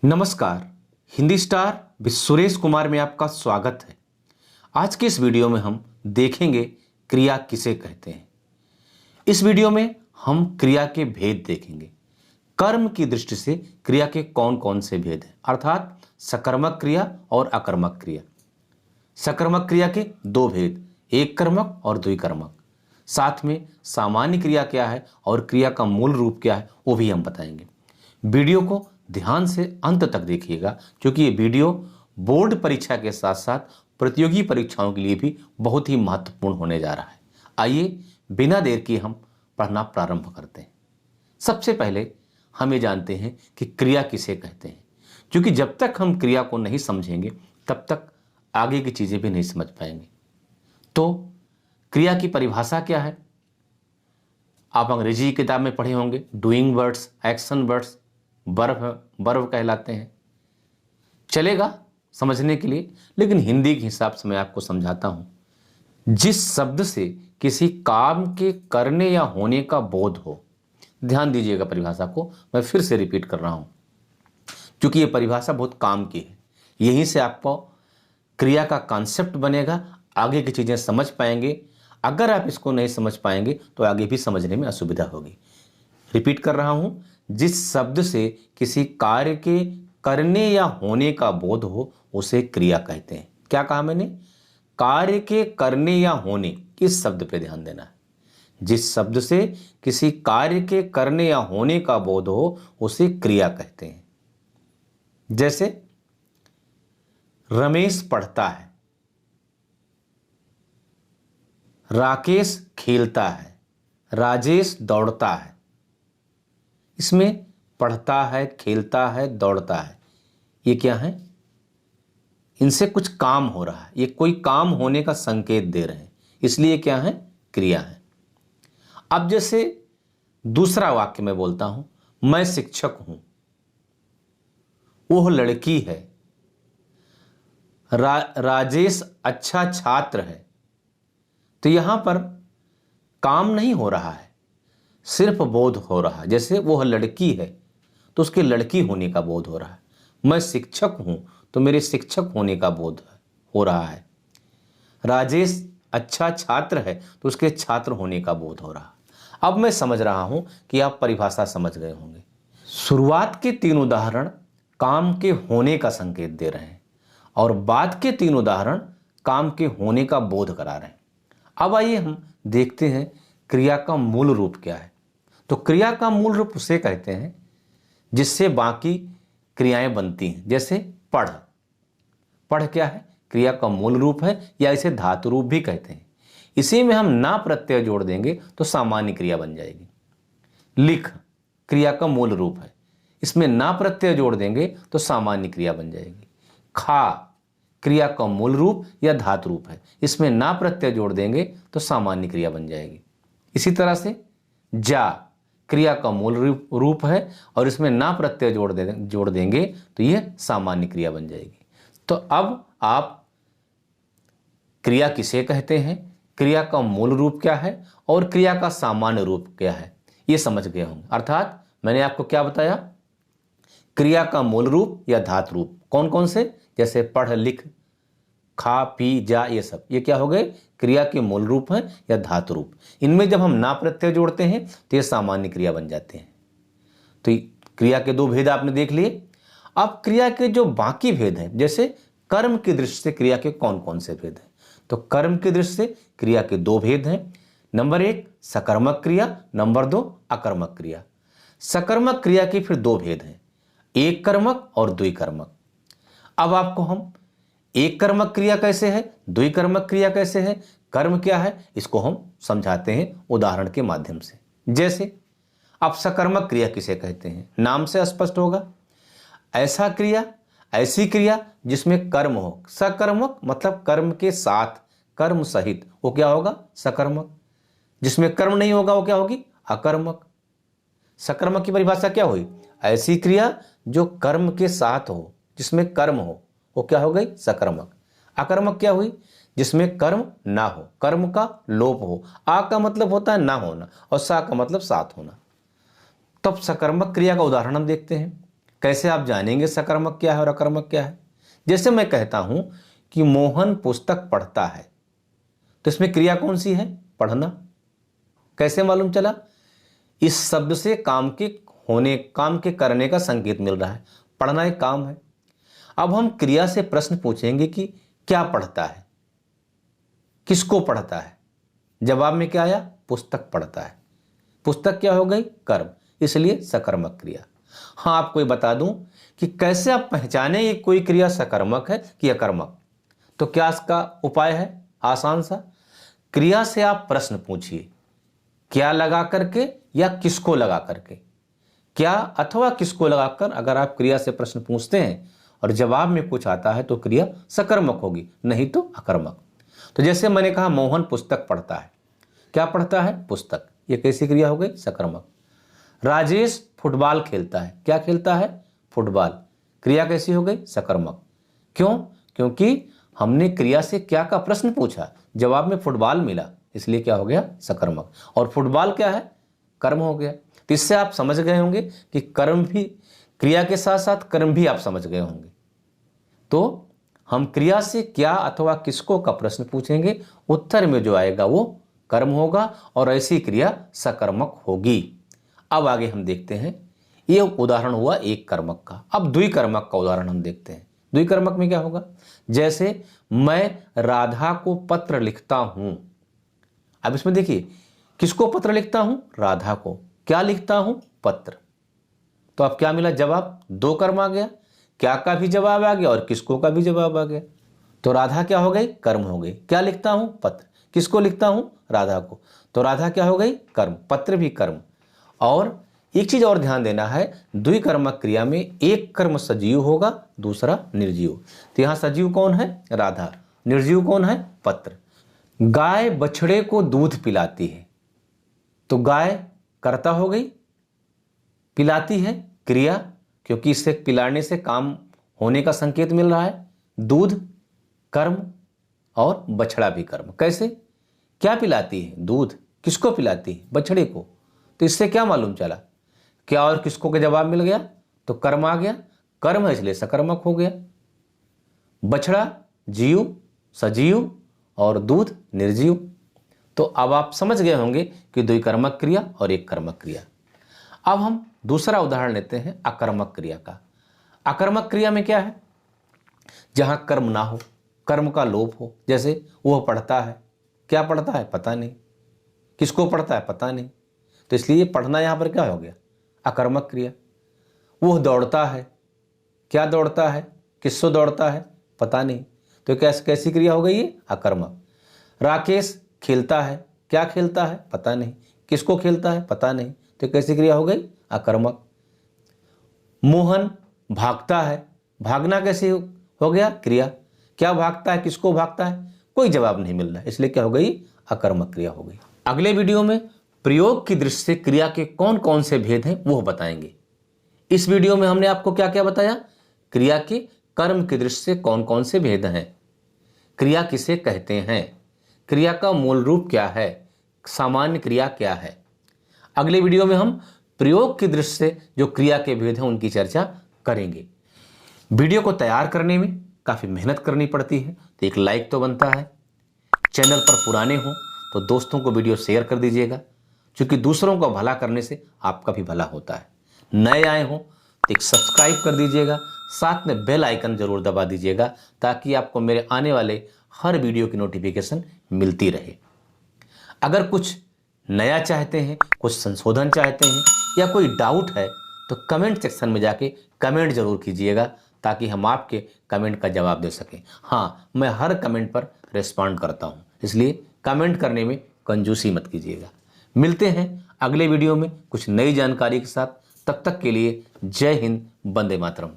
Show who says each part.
Speaker 1: नमस्कार। Hindi star with Suresh Kumar में आपका स्वागत है। आज के इस वीडियो में हम देखेंगे क्रिया किसे कहते हैं। इस वीडियो में हम क्रिया के भेद देखेंगे। कर्म की दृष्टि से क्रिया के कौन कौन से भेद हैं, अर्थात सकर्मक क्रिया और अकर्मक क्रिया। सकर्मक क्रिया के दो भेद, एक कर्मक और द्विकर्मक। साथ में सामान्य क्रिया क्या है और क्रिया का मूल रूप क्या है वो भी हम बताएंगे। वीडियो को ध्यान से अंत तक देखिएगा, क्योंकि ये वीडियो बोर्ड परीक्षा के साथ साथ प्रतियोगी परीक्षाओं के लिए भी बहुत ही महत्वपूर्ण होने जा रहा है। आइए बिना देर किए हम पढ़ना प्रारंभ करते हैं। सबसे पहले हम ये जानते हैं कि क्रिया किसे कहते हैं, क्योंकि जब तक हम क्रिया को नहीं समझेंगे तब तक आगे की चीज़ें भी नहीं समझ पाएंगे। तो क्रिया की परिभाषा क्या है? आप अंग्रेजी की किताब में पढ़े होंगे, doing words, action words, verb कहलाते हैं। चलेगा समझने के लिए, लेकिन हिंदी के हिसाब से मैं आपको समझाता हूं। जिस शब्द से किसी काम के करने या होने का बोध हो, ध्यान दीजिएगा परिभाषा को, मैं फिर से रिपीट कर रहा हूं क्योंकि ये परिभाषा बहुत काम की है। यहीं से आपको क्रिया का कॉन्सेप्ट बनेगा, आगे की चीजें समझ पाएंगे। अगर आप इसको नहीं समझ पाएंगे तो आगे भी समझने में असुविधा होगी। रिपीट कर रहा हूं, जिस शब्द से किसी कार्य के करने या होने का बोध हो उसे क्रिया कहते हैं। क्या कहा मैंने? कार्य के करने या होने, इस शब्द पे ध्यान देना है। जिस शब्द से किसी कार्य के करने या होने का बोध हो उसे क्रिया कहते हैं। जैसे रमेश पढ़ता है, राकेश खेलता है, राजेश दौड़ता है। इसमें पढ़ता है, खेलता है, दौड़ता है, ये क्या है? इनसे कुछ काम हो रहा है, ये कोई काम होने का संकेत दे रहे हैं, इसलिए क्या है? क्रिया है। अब जैसे दूसरा वाक्य मैं बोलता हूं, मैं शिक्षक हूं, वह लड़की है, राजेश अच्छा छात्र है। तो यहां पर काम नहीं हो रहा है, सिर्फ बोध हो रहा है। जैसे वह लड़की है तो उसके लड़की होने का बोध हो रहा है। मैं शिक्षक हूं तो मेरे शिक्षक होने का बोध हो रहा है। राजेश अच्छा छात्र है तो उसके छात्र होने का बोध हो रहा है। अब मैं समझ रहा हूं कि आप परिभाषा समझ गए होंगे। शुरुआत के तीन उदाहरण काम के होने का संकेत दे रहे हैं और बाद के तीन उदाहरण काम के होने का बोध करा रहे हैं। अब आइए हम देखते हैं क्रिया का मूल रूप क्या है। तो क्रिया का मूल रूप उसे कहते हैं जिससे बाकी क्रियाएं बनती हैं। जैसे पढ़, पढ़ क्या है? क्रिया का मूल रूप है, या इसे धातु रूप भी कहते हैं। इसी में हम ना प्रत्यय जोड़ देंगे तो सामान्य क्रिया बन जाएगी। लिख क्रिया का मूल रूप है, इसमें ना प्रत्यय जोड़ देंगे तो सामान्य क्रिया बन जाएगी। खा क्रिया का मूल रूप या धातु रूप है, इसमें ना प्रत्यय जोड़ देंगे तो सामान्य क्रिया बन जाएगी। इसी तरह से जा क्रिया का मूल रूप है और इसमें ना प्रत्यय जोड़ देंगे तो यह सामान्य क्रिया बन जाएगी। तो अब आप क्रिया किसे कहते हैं, क्रिया का मूल रूप क्या है और क्रिया का सामान्य रूप क्या है, ये समझ गए होंगे। अर्थात मैंने आपको क्या बताया? क्रिया का मूल रूप या धातु रूप कौन कौन से? जैसे पढ़, लिख, खा, पी, जा, ये सब, ये क्या हो गए? क्रिया के मूल रूप हैं या धातु रूप। इनमें जब हम ना प्रत्यय जोड़ते हैं तो ये सामान्य क्रिया बन जाते हैं। तो क्रिया के दो भेद आपने देख लिए। अब क्रिया के जो बाकी भेद हैं, जैसे कर्म की दृष्टि से क्रिया के कौन कौन से भेद हैं। तो कर्म की दृष्टि से क्रिया के दो भेद हैं। नंबर एक सकर्मक क्रिया, नंबर दो अकर्मक क्रिया। सकर्मक क्रिया के फिर दो भेद हैं, एक कर्मक और द्विकर्मक। अब आपको हम एक कर्मक क्रिया कैसे है, द्विकर्मक क्रिया कैसे है, कर्म क्या है, इसको हम समझाते हैं उदाहरण के माध्यम से। जैसे अब सकर्मक क्रिया किसे कहते हैं? नाम से स्पष्ट होगा। ऐसा क्रिया, ऐसी क्रिया जिसमें कर्म हो। सकर्मक मतलब कर्म के साथ, कर्म सहित, वो क्या होगा? सकर्मक। जिसमें कर्म नहीं होगा वो क्या होगी? अकर्मक। सकर्मक की परिभाषा क्या हुई? ऐसी क्रिया जो कर्म के साथ हो, जिसमें कर्म हो, वो क्या हो गई? सकर्मक। अकर्मक क्या हुई? जिसमें कर्म ना हो, कर्म का लोप हो। आ का मतलब होता है ना होना और सा का मतलब साथ होना। तब सकर्मक क्रिया का उदाहरण हम देखते हैं। कैसे आप जानेंगे सकर्मक क्या है और अकर्मक क्या है? जैसे मैं कहता हूं कि मोहन पुस्तक पढ़ता है, तो इसमें क्रिया कौन सी है? पढ़ना। कैसे मालूम चला? इस शब्द से काम के करने का संकेत मिल रहा है। पढ़ना एक काम है। अब हम क्रिया से प्रश्न पूछेंगे कि क्या पढ़ता है, किसको पढ़ता है? जवाब में क्या आया? पुस्तक पढ़ता है। पुस्तक क्या हो गई? कर्म, इसलिए सकर्मक क्रिया। हाँ, आपको ये बता दूं कि कैसे आप पहचाने ये कोई क्रिया सकर्मक है कि अकर्मक। तो क्या इसका उपाय है? आसान सा। क्रिया से आप प्रश्न पूछिए, क्या लगा करके या किसको लगा करके। क्या अथवा किसको लगाकर अगर आप क्रिया से प्रश्न पूछते हैं और जवाब में कुछ आता है तो क्रिया सकर्मक होगी, नहीं तो अकर्मक। तो जैसे मैंने कहा मोहन पुस्तक पढ़ता है। क्या पढ़ता है? पुस्तक। ये कैसी क्रिया हो गई? सकर्मक। राजेश फुटबॉल खेलता है। क्या खेलता है? फुटबॉल। क्रिया कैसी हो गई? सकर्मक। क्यों? क्योंकि हमने क्रिया से क्या का प्रश्न पूछा, जवाब में फुटबॉल मिला, इसलिए क्या हो गया? सकर्मक। और फुटबॉल क्या है? कर्म हो गया। तो इससे आप समझ गए होंगे कि कर्म भी, क्रिया के साथ साथ कर्म भी आप समझ गए होंगे। तो हम क्रिया से क्या अथवा किसको का प्रश्न पूछेंगे, उत्तर में जो आएगा वो कर्म होगा और ऐसी क्रिया सकर्मक होगी। अब आगे हम देखते हैं, ये उदाहरण हुआ एक कर्मक का। अब द्विकर्मक का उदाहरण हम देखते हैं। द्विकर्मक में क्या होगा? जैसे मैं राधा को पत्र लिखता हूं। अब इसमें देखिए, किसको पत्र लिखता हूं? राधा को। क्या लिखता हूं? पत्र। तो अब क्या मिला? जवाब। दो कर्म आ गया, क्या का भी जवाब आ गया और किसको का भी जवाब आ गया। तो राधा क्या हो गई? कर्म हो गई। क्या लिखता हूं? पत्र। किसको लिखता हूं? राधा को। तो राधा क्या हो गई? कर्म। पत्र भी कर्म। और एक चीज और ध्यान देना है, द्विकर्मक क्रिया में एक कर्म सजीव होगा, दूसरा निर्जीव। तो यहां सजीव कौन है? राधा। निर्जीव कौन है? पत्र। गाय बछड़े को दूध पिलाती है। तो गाय कर्ता हो गई, पिलाती है क्रिया, क्योंकि इससे पिलाने से काम होने का संकेत मिल रहा है। दूध कर्म और बछड़ा भी कर्म। कैसे? क्या पिलाती है? दूध। किसको पिलाती है? बछड़े को। तो इससे क्या मालूम चला? क्या और किसको के जवाब मिल गया? तो कर्म आ गया। कर्म है इसलिए सकर्मक हो गया। बछड़ा जीव सजीव और दूध निर्जीव। तो अब आप समझ गए होंगे कि द्विकर्मक क्रिया और एक कर्मक क्रिया। अब हम दूसरा उदाहरण लेते हैं अकर्मक क्रिया का। अकर्मक क्रिया में क्या है? जहां कर्म ना हो, कर्म का लोप हो। जैसे वह पढ़ता है। क्या पढ़ता है? पता नहीं। किसको पढ़ता है? पता नहीं। तो इसलिए पढ़ना यहां पर क्या हो गया? अकर्मक क्रिया। वह दौड़ता है। क्या दौड़ता है? किससे दौड़ता है? पता नहीं। तो कैसी क्रिया हो गई? ये अकर्मक। राकेश खेलता है। क्या खेलता है? पता नहीं। किसको खेलता है? पता नहीं। तो कैसी क्रिया हो गई? अकर्मक। मोहन भागता है। भागना कैसे हो गया? क्रिया। क्या भागता है? किसको भागता है? कोई जवाब नहीं मिल रहा, इसलिए क्या हो गई? अकर्मक क्रिया हो गई। अगले वीडियो में प्रयोग की दृष्टि से क्रिया के कौन कौन से भेद हैं वो बताएंगे। इस वीडियो में हमने आपको क्या क्या बताया? क्रिया के कर्म की दृष्टि से कौन कौन से भेद हैं, क्रिया किसे कहते हैं, क्रिया का मूल रूप क्या है, सामान्य क्रिया क्या है। अगले वीडियो में हम प्रयोग की दृष्टि से जो क्रिया के भेद हैं उनकी चर्चा करेंगे। वीडियो को तैयार करने में काफ़ी मेहनत करनी पड़ती है, तो एक लाइक तो बनता है। चैनल पर पुराने हो तो दोस्तों को वीडियो शेयर कर दीजिएगा, क्योंकि दूसरों का भला करने से आपका भी भला होता है। नए आए हो तो एक सब्सक्राइब कर दीजिएगा, साथ में बेल आइकन जरूर दबा दीजिएगा, ताकि आपको मेरे आने वाले हर वीडियो की नोटिफिकेशन मिलती रहे। अगर कुछ नया चाहते हैं, कुछ संशोधन चाहते हैं या कोई डाउट है तो कमेंट सेक्शन में जाके कमेंट जरूर कीजिएगा, ताकि हम आपके कमेंट का जवाब दे सकें। हाँ, मैं हर कमेंट पर रिस्पॉन्ड करता हूँ, इसलिए कमेंट करने में कंजूसी मत कीजिएगा। मिलते हैं अगले वीडियो में कुछ नई जानकारी के साथ। तब तक के लिए जय हिंद, वंदे मातरम।